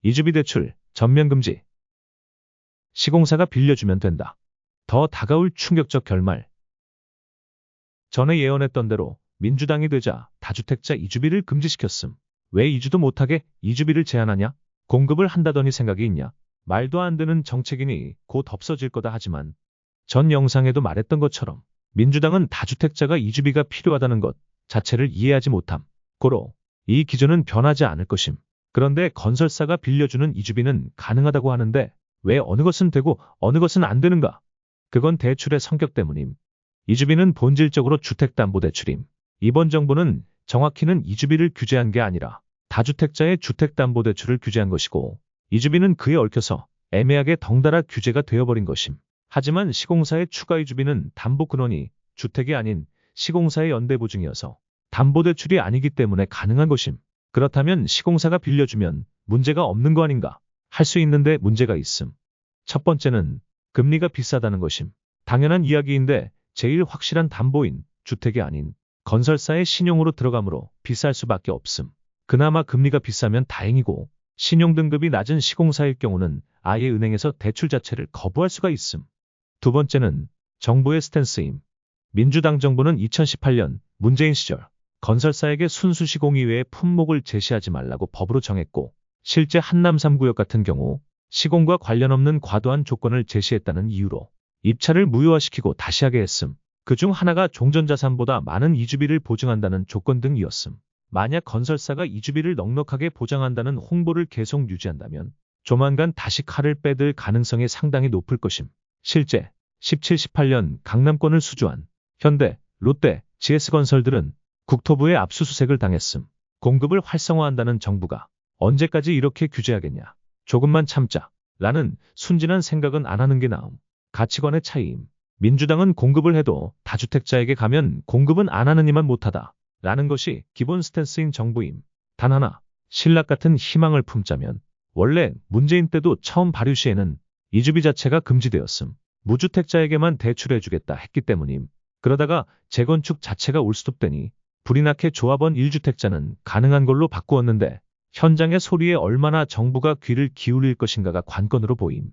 이주비 대출 전면 금지. 시공사가 빌려주면 된다. 더 다가올 충격적 결말. 전에 예언했던 대로 민주당이 되자 다주택자 이주비를 금지시켰음. 왜 이주도 못하게 이주비를 제한하냐? 공급을 한다더니 생각이 있냐? 말도 안 되는 정책이니 곧 없어질 거다 하지만 전 영상에도 말했던 것처럼 민주당은 다주택자가 이주비가 필요하다는 것 자체를 이해하지 못함. 고로 이 기준은 변하지 않을 것임. 그런데 건설사가 빌려주는 이주비는 가능하다고 하는데 왜 어느 것은 되고 어느 것은 안 되는가? 그건 대출의 성격 때문임. 이주비는 본질적으로 주택담보대출임. 이번 정부는 정확히는 이주비를 규제한 게 아니라 다주택자의 주택담보대출을 규제한 것이고 이주비는 그에 얽혀서 애매하게 덩달아 규제가 되어버린 것임. 하지만 시공사의 추가 이주비는 담보 근원이 주택이 아닌 시공사의 연대보증이어서 담보대출이 아니기 때문에 가능한 것임. 그렇다면 시공사가 빌려주면 문제가 없는 거 아닌가? 할 수 있는데 문제가 있음. 첫 번째는 금리가 비싸다는 것임. 당연한 이야기인데 제일 확실한 담보인 주택이 아닌 건설사의 신용으로 들어가므로 비쌀 수밖에 없음. 그나마 금리가 비싸면 다행이고 신용등급이 낮은 시공사일 경우는 아예 은행에서 대출 자체를 거부할 수가 있음. 두 번째는 정부의 스탠스임. 민주당 정부는 2018년 문재인 시절 건설사에게 순수 시공 이외의 품목을 제시하지 말라고 법으로 정했고 실제 한남 3구역 같은 경우 시공과 관련 없는 과도한 조건을 제시했다는 이유로 입찰을 무효화시키고 다시 하게 했음. 그중 하나가 종전자산보다 많은 이주비를 보증한다는 조건 등이었음. 만약 건설사가 이주비를 넉넉하게 보장한다는 홍보를 계속 유지한다면 조만간 다시 칼을 빼들 가능성이 상당히 높을 것임. 실제 17, 18년 강남권을 수주한 현대, 롯데, GS건설들은 국토부의 압수수색을 당했음. 공급을 활성화한다는 정부가 언제까지 이렇게 규제하겠냐. 조금만 참자. 라는 순진한 생각은 안 하는 게 나음. 가치관의 차이임. 민주당은 공급을 해도 다주택자에게 가면 공급은 안 하는 이만 못하다. 라는 것이 기본 스탠스인 정부임. 단 하나, 신락 같은 희망을 품자면 원래 문재인 때도 처음 발의 시에는 이주비 자체가 금지되었음. 무주택자에게만 대출해주겠다 했기 때문임. 그러다가 재건축 자체가 올스톱되니 불이 나게 조합원 1주택자는 가능한 걸로 바꾸었는데 현장의 소리에 얼마나 정부가 귀를 기울일 것인가가 관건으로 보임.